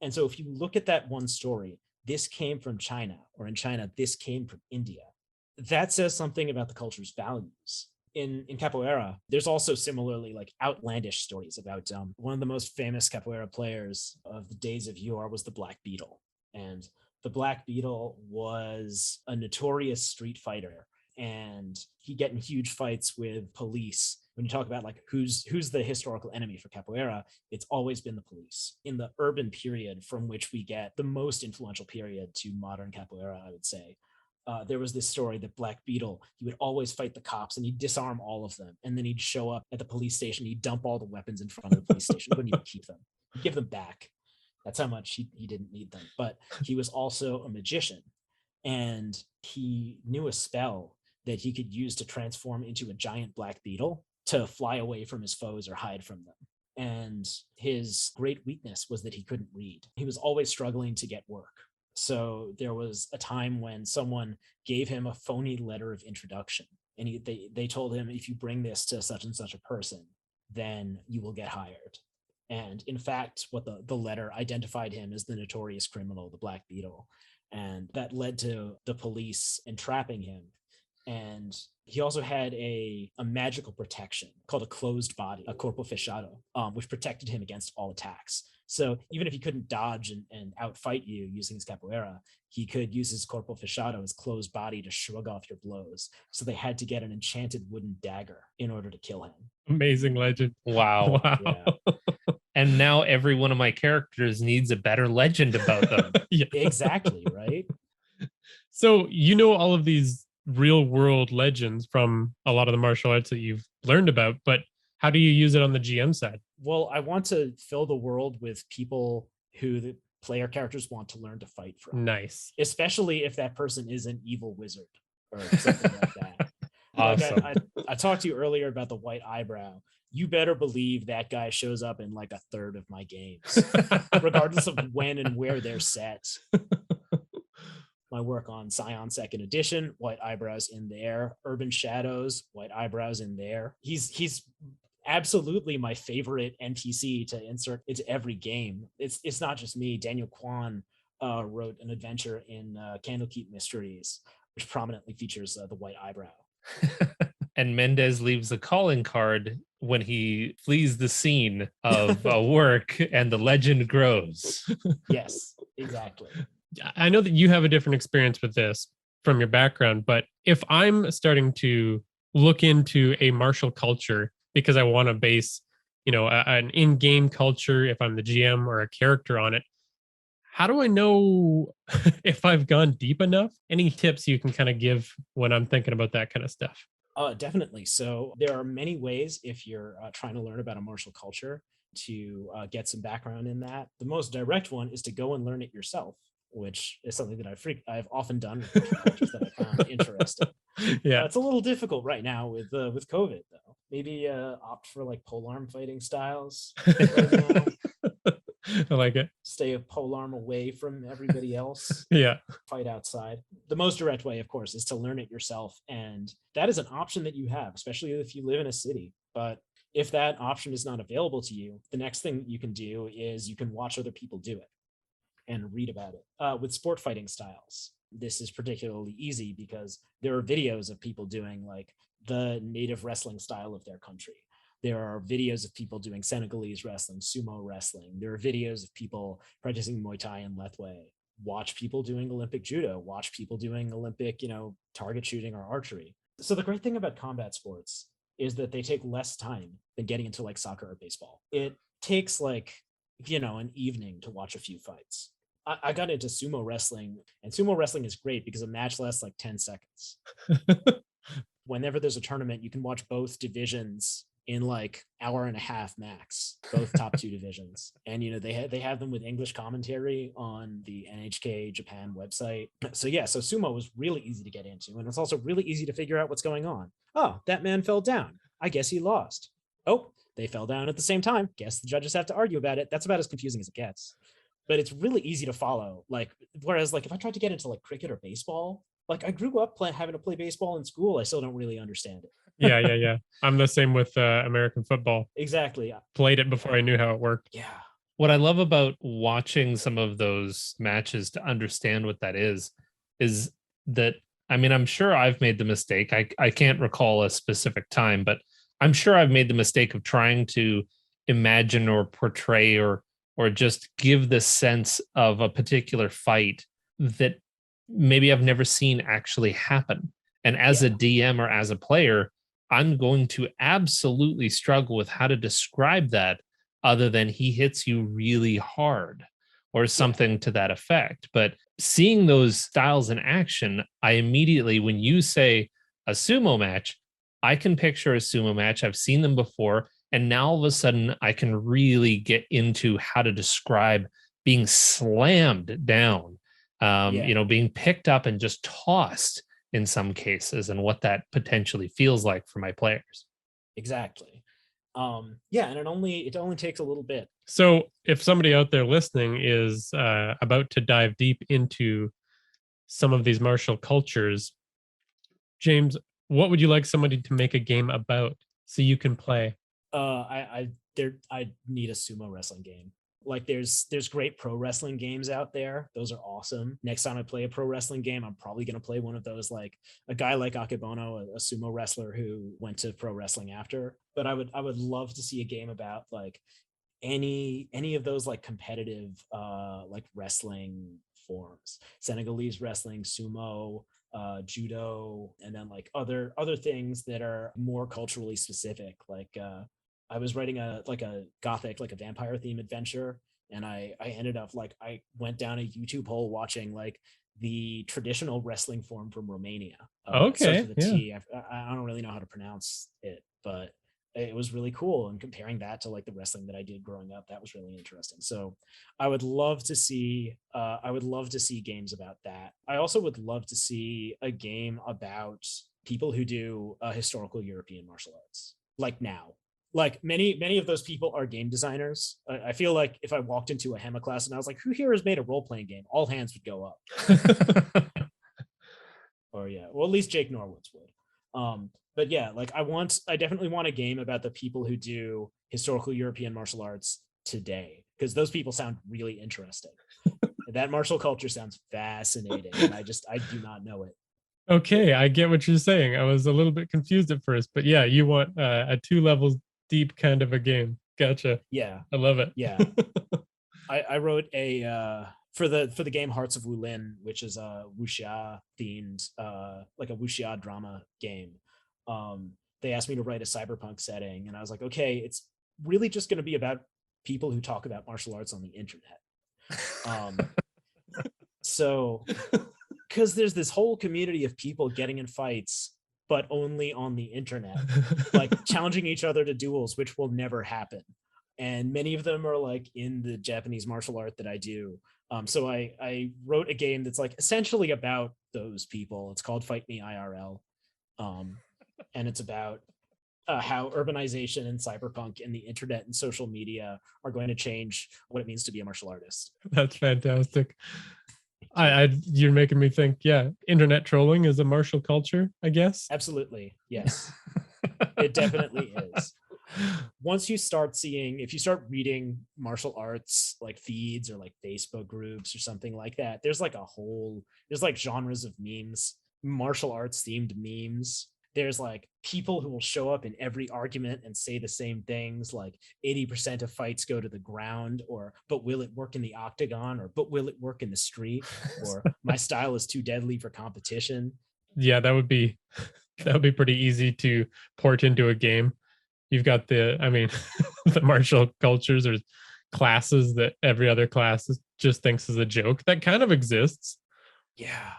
And so if you look at that one story, this came from China, or in China, this came from India. That says something about the culture's values. In capoeira, there's also similarly like outlandish stories about one of the most famous capoeira players of the days of yore was the Black Beetle. And the Black Beetle was a notorious street fighter, and he'd get in huge fights with police. When you talk about like who's the historical enemy for capoeira, it's always been the police. In the urban period from which we get the most influential period to modern capoeira, I would say, there was this story that Black Beetle, he would always fight the cops and he'd disarm all of them. And then he'd show up at the police station, he'd dump all the weapons in front of the police station, wouldn't even keep them, he'd give them back. That's how much he didn't need them. But he was also a magician, and he knew a spell that he could use to transform into a giant black beetle to fly away from his foes or hide from them. And his great weakness was that he couldn't read. He was always struggling to get work. So there was a time when someone gave him a phony letter of introduction, and they told him, if you bring this to such and such a person, then you will get hired. And in fact, what the letter identified him as the notorious criminal, the Black Beetle. And that led to the police entrapping him. And he also had a magical protection called a closed body, a corpo fechado, which protected him against all attacks. So even if he couldn't dodge and outfight you using his capoeira, he could use his corpo fechado, his closed body, to shrug off your blows. So they had to get an enchanted wooden dagger in order to kill him. Amazing legend. Wow. Wow. Yeah. And now every one of my characters needs a better legend about them. Yeah. Exactly, right? So you know all of these real world legends from a lot of the martial arts that you've learned about, but how do you use it on the GM side? Well, I want to fill the world with people who the player characters want to learn to fight from. Nice. Especially if that person is an evil wizard or something like that. Awesome. Like I talked to you earlier about the white eyebrow. You better believe that guy shows up in like a third of my games, regardless of when and where they're set. My work on Scion 2nd Edition, white eyebrows in there. Urban Shadows, white eyebrows in there. He's absolutely my favorite NPC to insert into every game. It's not just me. Daniel Kwan wrote an adventure in Candlekeep Mysteries, which prominently features the white eyebrow. And Mendez leaves a calling card when he flees the scene of work, and the legend grows. Yes, exactly. I know that you have a different experience with this from your background, but if I'm starting to look into a martial culture because I want to base, an in-game culture, if I'm the GM or a character on it, how do I know if I've gone deep enough? Any tips you can kind of give when I'm thinking about that kind of stuff? Definitely. So there are many ways if you're trying to learn about a martial culture to get some background in that. The most direct one is to go and learn it yourself, which is something that I've often done with martial cultures that I found interesting. Yeah, It's a little difficult right now with COVID though. Maybe opt for like polearm fighting styles right now. I like it. Stay a polearm away from everybody else. Yeah. Fight outside. The most direct way, of course, is to learn it yourself. And that is an option that you have, especially if you live in a city. But if that option is not available to you, the next thing you can do is you can watch other people do it and read about it. With sport fighting styles, this is particularly easy because there are videos of people doing like the native wrestling style of their country. There are videos of people doing Senegalese wrestling, sumo wrestling. There are videos of people practicing Muay Thai and Lethwei. Watch people doing Olympic judo. Watch people doing Olympic, target shooting or archery. So the great thing about combat sports is that they take less time than getting into like soccer or baseball. It takes like, an evening to watch a few fights. I got into sumo wrestling, and sumo wrestling is great because a match lasts like 10 seconds. Whenever there's a tournament, you can watch both divisions in like hour and a half max, both top two divisions. And they have them with English commentary on the NHK Japan website. So sumo was really easy to get into, and it's also really easy to figure out what's going on. Oh, that man fell down. I guess he lost. Oh, they fell down at the same time. Guess the judges have to argue about it. That's about as confusing as it gets. But it's really easy to follow. Whereas if I tried to get into like cricket or baseball, I grew up having to play baseball in school. I still don't really understand it. Yeah. I'm the same with American football. Exactly. Played it before I knew how it worked. Yeah. What I love about watching some of those matches to understand what that is that, I mean, I'm sure I've made the mistake. I can't recall a specific time, but I'm sure I've made the mistake of trying to imagine or portray or just give the sense of a particular fight that maybe I've never seen actually happen. And as a Yeah. DM or as a player, I'm going to absolutely struggle with how to describe that other than he hits you really hard or something to that effect. But seeing those styles in action, I immediately, when you say a sumo match, I can picture a sumo match. I've seen them before. And now all of a sudden, I can really get into how to describe being slammed down, Yeah. being picked up and just tossed in some cases, and what that potentially feels like for my players. Exactly. Yeah, and it only takes a little bit. So if somebody out there listening is about to dive deep into some of these martial cultures, James, what would you like somebody to make a game about so you can play? I need a sumo wrestling game. Like there's great pro wrestling games out there. Those are awesome. Next time I play a pro wrestling game, I'm probably gonna play one of those, like a guy like Akebono, a sumo wrestler who went to pro wrestling after. But I would love to see a game about like any of those like competitive like wrestling forms. Senegalese wrestling, sumo, judo, and then like other things that are more culturally specific. Like I was writing a gothic, like a vampire theme adventure, and I ended up like I went down a YouTube hole watching like the traditional wrestling form from Romania. It starts Okay, with a yeah. T. I don't really know how to pronounce it, but it was really cool. And comparing that to like the wrestling that I did growing up, that was really interesting. So I would love to see games about that. I also would love to see a game about people who do historical European martial arts, like now. Like many of those people are game designers. I feel like if I walked into a HEMA class and I was like, "Who here has made a role playing game?" All hands would go up. Or yeah, well, at least Jake Norwoods would. But yeah, like I definitely want a game about the people who do historical European martial arts today, because those people sound really interesting. That martial culture sounds fascinating, and I do not know it. Okay, I get what you're saying. I was a little bit confused at first, but yeah, you want a 2 levels deep kind of a game. Gotcha. Yeah, I love it. yeah. I wrote a for the game Hearts of Wulin, which is a wuxia themed like a wuxia drama game. They asked me to write a cyberpunk setting, and I was like, okay, it's really just going to be about people who talk about martial arts on the internet. Um, so because there's this whole community of people getting in fights, but only on the internet, like challenging each other to duels, which will never happen. And many of them are like in the Japanese martial art that I do. So I wrote a game that's like essentially about those people. It's called Fight Me IRL. Um, and it's about how urbanization and cyberpunk and the internet and social media are going to change what it means to be a martial artist. That's fantastic. You're making me think, yeah, internet trolling is a martial culture, I guess. Absolutely. Yes, it definitely is. Once you start seeing, if you start reading martial arts like feeds or like Facebook groups or something like that, there's like genres of memes, martial arts themed memes. There's like people who will show up in every argument and say the same things, like 80% of fights go to the ground, or but will it work in the octagon, or but will it work in the street, or my style is too deadly for competition. Yeah, that would be pretty easy to port into a game. You've got I mean, the martial cultures or classes that every other class just thinks is a joke that kind of exists. Yeah.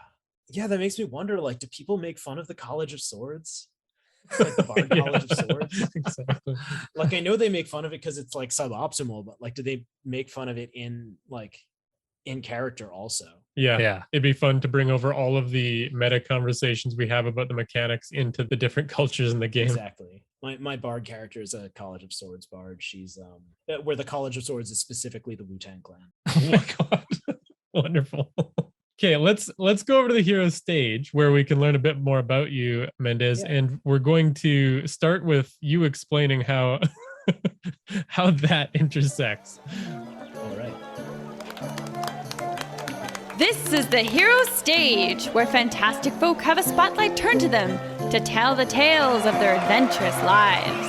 Yeah, that makes me wonder, like, do people make fun of the College of Swords? Like the Bard Yeah, College of Swords? exactly. Like, I know they make fun of it because it's like suboptimal, but like, do they make fun of it in character also? Yeah, Yeah. it'd be fun to bring over all of the meta conversations we have about the mechanics into the different cultures in the game. Exactly. My Bard character is a College of Swords Bard. She's where the College of Swords is specifically the Wu-Tang Clan. Oh my god. Wonderful. Okay, let's go over to the hero stage where we can learn a bit more about you, Mendez, Yeah. and we're going to start with you explaining how how that intersects. This is the hero stage, where fantastic folk have a spotlight turned to them to tell the tales of their adventurous lives.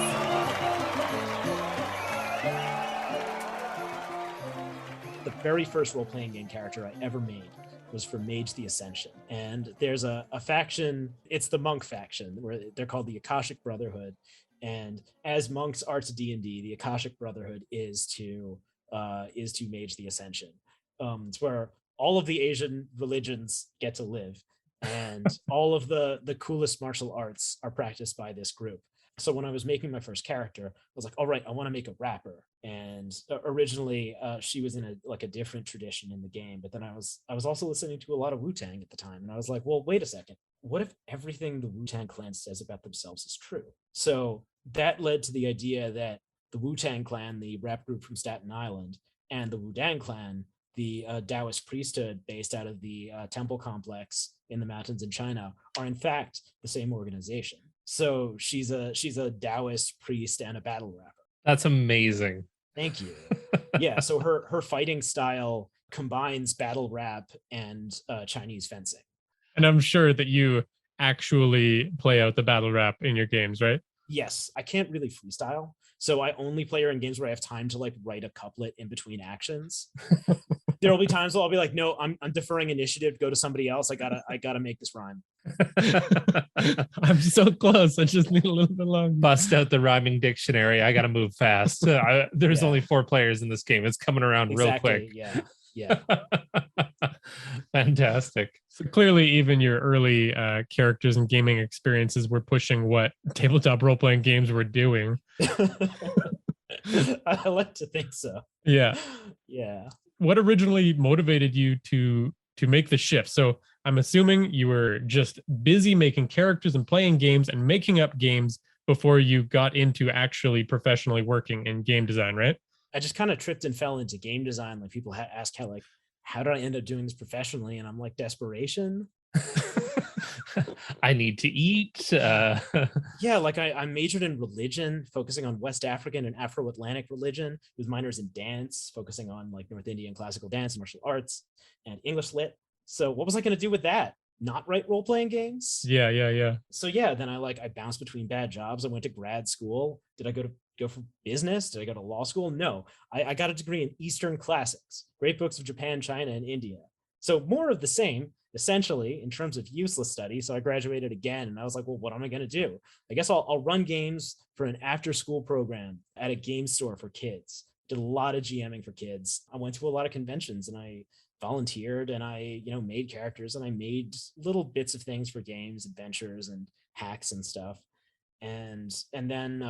The very first role-playing game character I ever made was for Mage the Ascension. And there's a faction, it's the monk faction, where they're called the Akashic Brotherhood. And as monks are to D&D, the Akashic Brotherhood is to Mage the Ascension. It's where all of the Asian religions get to live, and all of the coolest martial arts are practiced by this group. So when I was making my first character, I was like, all right, I want to make a rapper. And originally she was in a different tradition in the game, but then I was also listening to a lot of Wu-Tang at the time. And I was like, well, wait a second. What if everything the Wu-Tang Clan says about themselves is true? So that led to the idea that the Wu-Tang Clan, the rap group from Staten Island, and the Wu-Dang Clan, the Taoist priesthood based out of the temple complex in the mountains in China, are in fact the same organization. So she's a Taoist priest and a battle rapper. That's amazing. Thank you. Yeah, so her fighting style combines battle rap and Chinese fencing. And I'm sure that you actually play out the battle rap in your games, right? Yes, I can't really freestyle. So I only play her in games where I have time to like write a couplet in between actions. There'll be times where I'll be like, no, I'm deferring initiative, go to somebody else. I gotta make this rhyme. I'm so close. I just need a little bit longer. Bust out the rhyming dictionary. I gotta move fast. There's only 4 players in this game. It's coming around real quick. Yeah. Fantastic. So clearly, even your early characters and gaming experiences were pushing what tabletop role-playing games were doing. I like to think so. Yeah. Yeah. What originally motivated you to make the shift? So I'm assuming you were just busy making characters and playing games and making up games before you got into actually professionally working in game design, right? I just kind of tripped and fell into game design. Like people ask how did I end up doing this professionally? And I'm like, desperation. I need to eat. Yeah, like I majored in religion, focusing on West African and Afro-Atlantic religion, with minors in dance, focusing on like North Indian classical dance and martial arts, and English lit. So what was I going to do with that? Not write role-playing games? Yeah. So yeah, then I bounced between bad jobs. I went to grad school. Did I go for business? Did I go to law school? No, I got a degree in Eastern classics, great books of Japan, China, and India. So more of the same, essentially, in terms of useless study. So I graduated again, and I was like, well, what am I going to do? I guess I'll run games for an after-school program at a game store for kids. Did a lot of GMing for kids. I went to a lot of conventions, and I volunteered, and I made characters, and I made little bits of things for games, adventures, and hacks and stuff. And then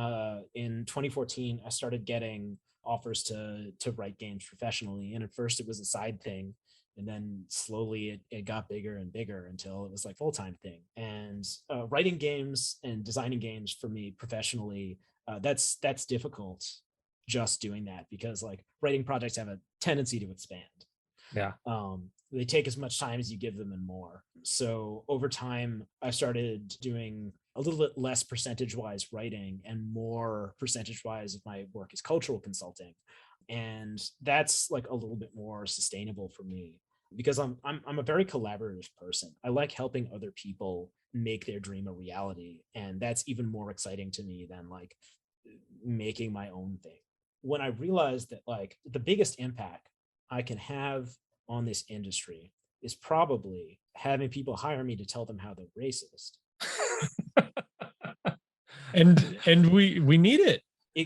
in 2014, I started getting offers to write games professionally. And at first it was a side thing. And then slowly it got bigger and bigger until it was like full-time thing. And writing games and designing games for me professionally, that's difficult just doing that, because like writing projects have a tendency to expand. Yeah. They take as much time as you give them and more. So over time, I started doing a little bit less percentage-wise writing and more percentage-wise of my work is cultural consulting. And that's like a little bit more sustainable for me, because I'm a very collaborative person. I like helping other people make their dream a reality. And that's even more exciting to me than like making my own thing. When I realized that like the biggest impact I can have on this industry is probably having people hire me to tell them how they're racist. and we need it.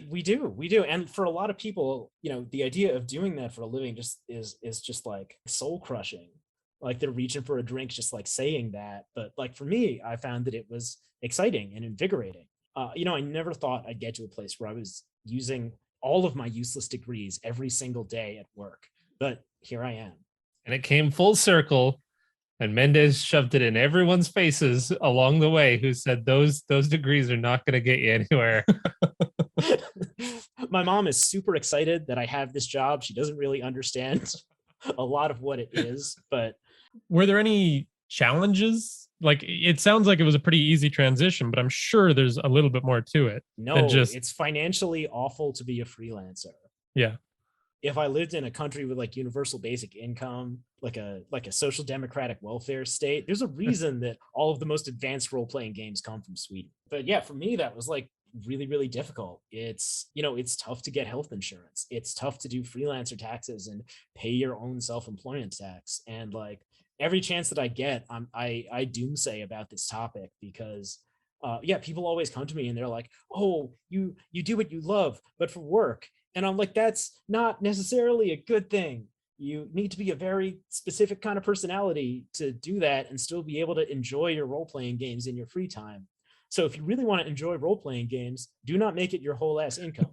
We do. And for a lot of people, the idea of doing that for a living just is just like soul crushing. Like they're reaching for a drink just like saying that. But like for me, I found that it was exciting and invigorating. I never thought I'd get to a place where I was using all of my useless degrees every single day at work. But here I am. And it came full circle, and Mendez shoved it in everyone's faces along the way, who said those degrees are not going to get you anywhere. My mom is super excited that I have this job. She doesn't really understand a lot of what it is, but were there any challenges? Like, it sounds like it was a pretty easy transition, but I'm sure there's a little bit more to it. No, it's financially awful to be a freelancer. Yeah. if I lived in a country with like universal basic income, like a social democratic welfare state, there's a reason that all of the most advanced role-playing games come from Sweden. But yeah, for me, that was like really, really difficult. It's, it's tough to get health insurance. It's tough to do freelancer taxes and pay your own self-employment tax. And like every chance that I get, I doomsay about this topic because yeah, people always come to me and they're like, oh, you do what you love, but for work. And I'm like, that's not necessarily a good thing. You need to be a very specific kind of personality to do that and still be able to enjoy your role-playing games in your free time. So if you really want to enjoy role-playing games, do not make it your whole ass income.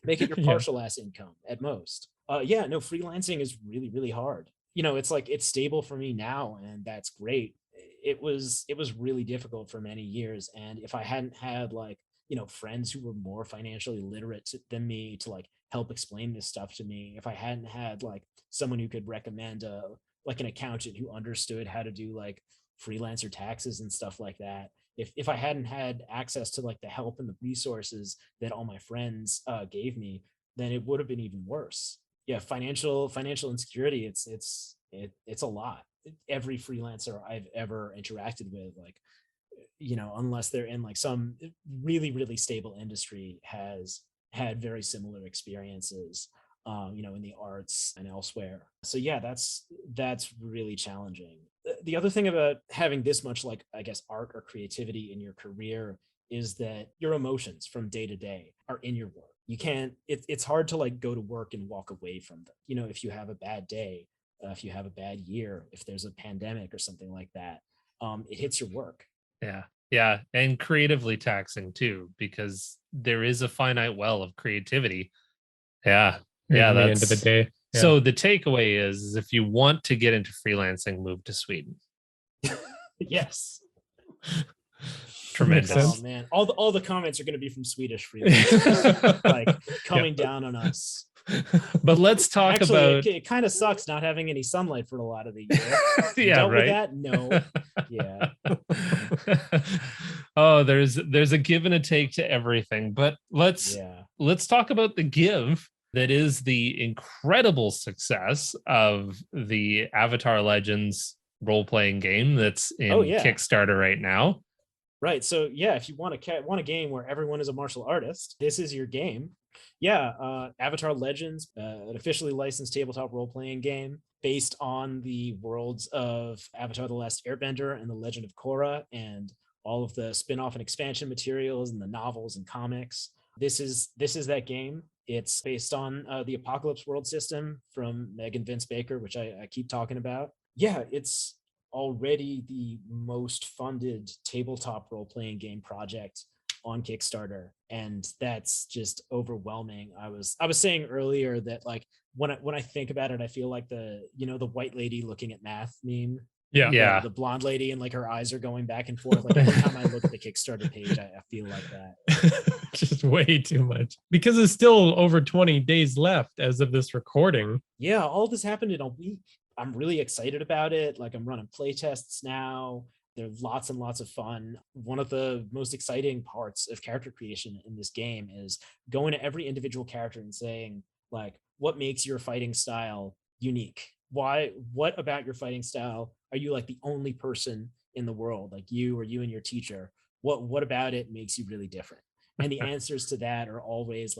Make it your partial ass income at most. Yeah, no, freelancing is really, really hard. It's like it's stable for me now, and that's great. It was really difficult for many years. And if I hadn't had like, friends who were more financially literate than me to like help explain this stuff to me, if I hadn't had like someone who could recommend like an accountant who understood how to do like freelancer taxes and stuff like that, if I hadn't had access to like the help and the resources that all my friends gave me, then it would have been even worse. Yeah, financial insecurity, it's a lot. Every freelancer I've ever interacted with, like, unless they're in like some really, really stable industry, has had very similar experiences, in the arts and elsewhere. So yeah, that's really challenging. The other thing about having this much, like, I guess, art or creativity in your career is that your emotions from day to day are in your work. You can't, it's hard to like go to work and walk away from them. If you have a bad day, if you have a bad year, if there's a pandemic or something like that, it hits your work. Yeah, and creatively taxing too, because there is a finite well of creativity. Yeah, at the end of the day. Yeah. So the takeaway is if you want to get into freelancing, move to Sweden. Yes. Tremendous. Oh man, all the comments are going to be from Swedish freelancers, like coming down on us. But let's talk about it kind of sucks not having any sunlight for a lot of the year. Yeah, right. With that? No. Yeah. Oh, there's a give and a take to everything. But let's talk about the give that is the incredible success of the Avatar Legends role-playing game that's in Kickstarter right now. Right. So yeah, if you want a game where everyone is a martial artist, this is your game. Yeah, Avatar Legends, an officially licensed tabletop role-playing game based on the worlds of Avatar: The Last Airbender and The Legend of Korra, and all of the spin-off and expansion materials and the novels and comics. This is that game. It's based on the Apocalypse World system from Meg and Vince Baker, which I keep talking about. Yeah, it's already the most funded tabletop role-playing game project on Kickstarter, and that's just overwhelming. I was saying earlier that like when I think about it, I feel like the white lady looking at math meme. The blonde lady and like her eyes are going back and forth. Like every time I look at the Kickstarter page, I feel like that. Just way too much, because it's still over 20 days left as of this recording. Yeah, all this happened in a week. I'm really excited about it. Like, I'm running play tests now. They're lots and lots of fun. One of the most exciting parts of character creation in this game is going to every individual character and saying, like, what makes your fighting style unique? What about your fighting style are you like the only person in the world, like you or you and your teacher? What about it makes you really different? And the answers to that are always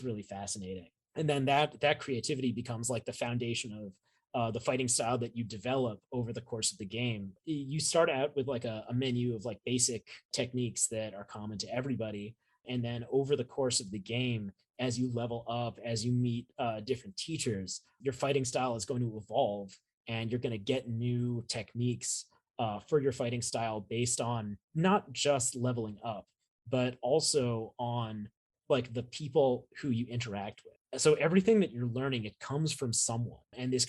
really fascinating. And then that creativity becomes like the foundation of the fighting style that you develop over the course of the game. You start out with like a menu of like basic techniques that are common to everybody. And then over the course of the game, as you level up, as you meet different teachers, your fighting style is going to evolve, and you're going to get new techniques for your fighting style based on not just leveling up, but also on like the people who you interact with. So everything that you're learning, it comes from someone. And this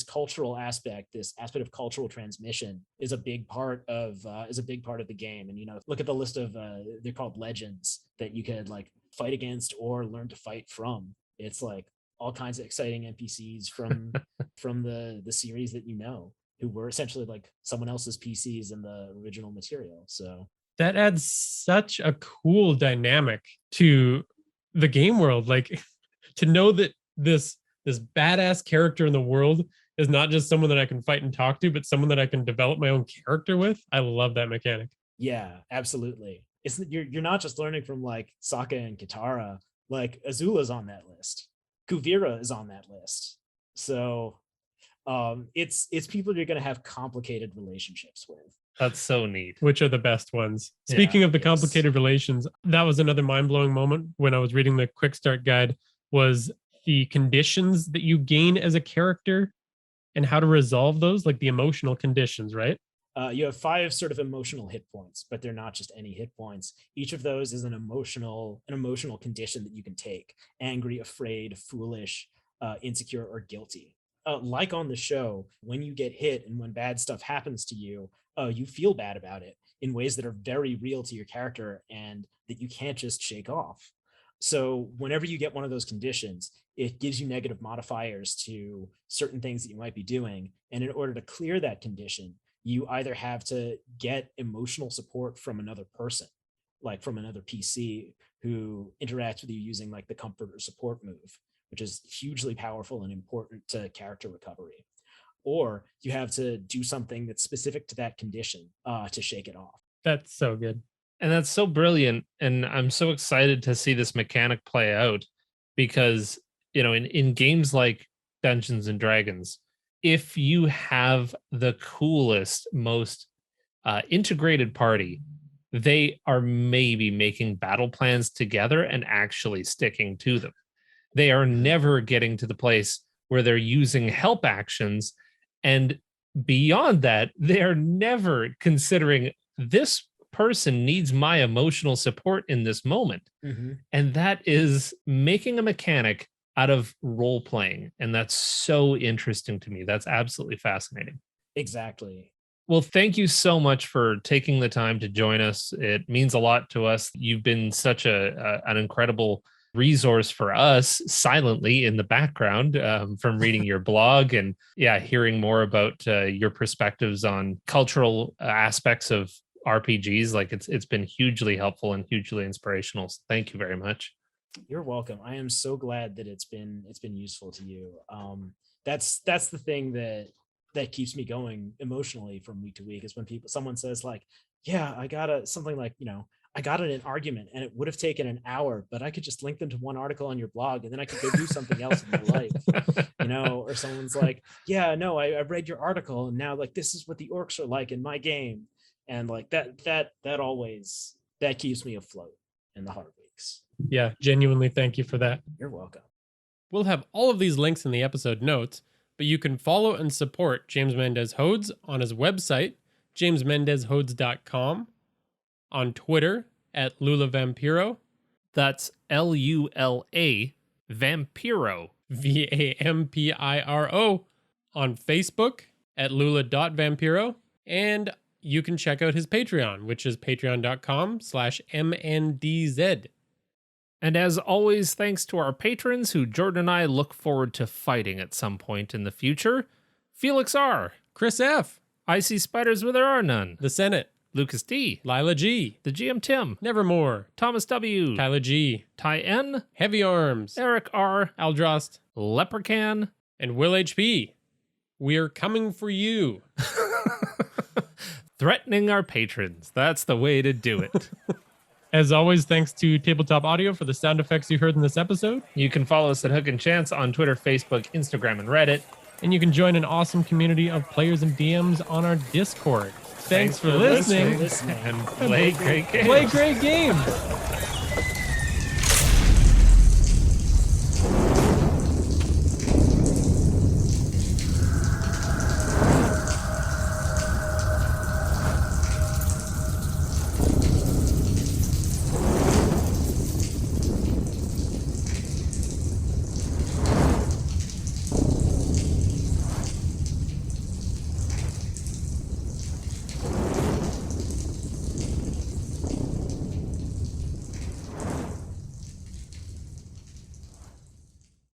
cultural aspect, this aspect of cultural transmission is a big part of the game. And, look at the list of, they're called legends that you could like fight against or learn to fight from. It's like all kinds of exciting NPCs from the series that who were essentially like someone else's PCs in the original material. So that adds such a cool dynamic to the game world. Like, to know that this badass character in the world is not just someone that I can fight and talk to, but someone that I can develop my own character with. I love that mechanic. Yeah, absolutely. You're not just learning from like Sokka and Katara. Like Azula's on that list. Kuvira is on that list. So it's people you're going to have complicated relationships with. That's so neat. Which are the best ones. Yeah, Speaking of the yes. complicated relations, that was another mind-blowing moment when I was reading the quick start guide, was the conditions that you gain as a character and how to resolve those, like the emotional conditions, right? You have 5 sort of emotional hit points, but they're not just any hit points. Each of those is an emotional condition that you can take: angry, afraid, foolish, insecure, or guilty. Like on the show, when you get hit and when bad stuff happens to you, you feel bad about it in ways that are very real to your character and that you can't just shake off. So whenever you get one of those conditions, it gives you negative modifiers to certain things that you might be doing. And in order to clear that condition, you either have to get emotional support from another person, like from another PC who interacts with you using like the comfort or support move, which is hugely powerful and important to character recovery. Or you have to do something that's specific to that condition to shake it off. That's so good. And that's so brilliant. And I'm so excited to see this mechanic play out because, you know, in games like Dungeons and Dragons, if you have the coolest, most integrated party, they are maybe making battle plans together and actually sticking to them. They are never getting to the place where they're using help actions. And beyond that, they are never considering this person needs my emotional support in this moment. Mm-hmm. And that is making a mechanic out of role playing. And that's so interesting to me. That's absolutely fascinating. Exactly. Well, thank you so much for taking the time to join us. It means a lot to us. You've been such an incredible resource for us silently in the background from reading your blog and hearing more about your perspectives on cultural aspects of RPGs. Like it's been hugely helpful and hugely inspirational. So thank you very much. You're welcome. I am so glad that it's been useful to you. That's the thing that keeps me going emotionally from week to week is when someone says like, yeah, I got something like, you know, I got in an argument and it would have taken an hour, but I could just link them to one article on your blog and then I could go do something else in my life, you know. Or someone's like, yeah, no, I read your article and now like this is what the orcs are like in my game. And like that always, that keeps me afloat in the hard weeks. Yeah, genuinely thank you for that. You're welcome. We'll have all of these links in the episode notes, but you can follow and support James Mendez Hodes on his website, jamesmendezhodes.com, on Twitter at Lula Vampiro. That's Lula Vampiro. Vampiro. On Facebook at lula.vampiro. And you can check out his Patreon, which is patreon.com/MNDZ. And as always, thanks to our patrons who Jordan and I look forward to fighting at some point in the future. Felix R., Chris F., I See Spiders Where There Are None, The Senate, Lucas D., Lila G., The GM Tim, Nevermore, Thomas W., Tyler G., Ty N., Heavy Arms, Eric R., Aldrost, Leprechaun, and Will HP. We're coming for you. Threatening our patrons. That's the way to do it. As always, thanks to Tabletop Audio for the sound effects you heard in this episode. You can follow us at Hook and Chance on Twitter, Facebook, Instagram, and Reddit. And you can join an awesome community of players and DMs on our Discord. Thanks for listening. And play great games. Play great games.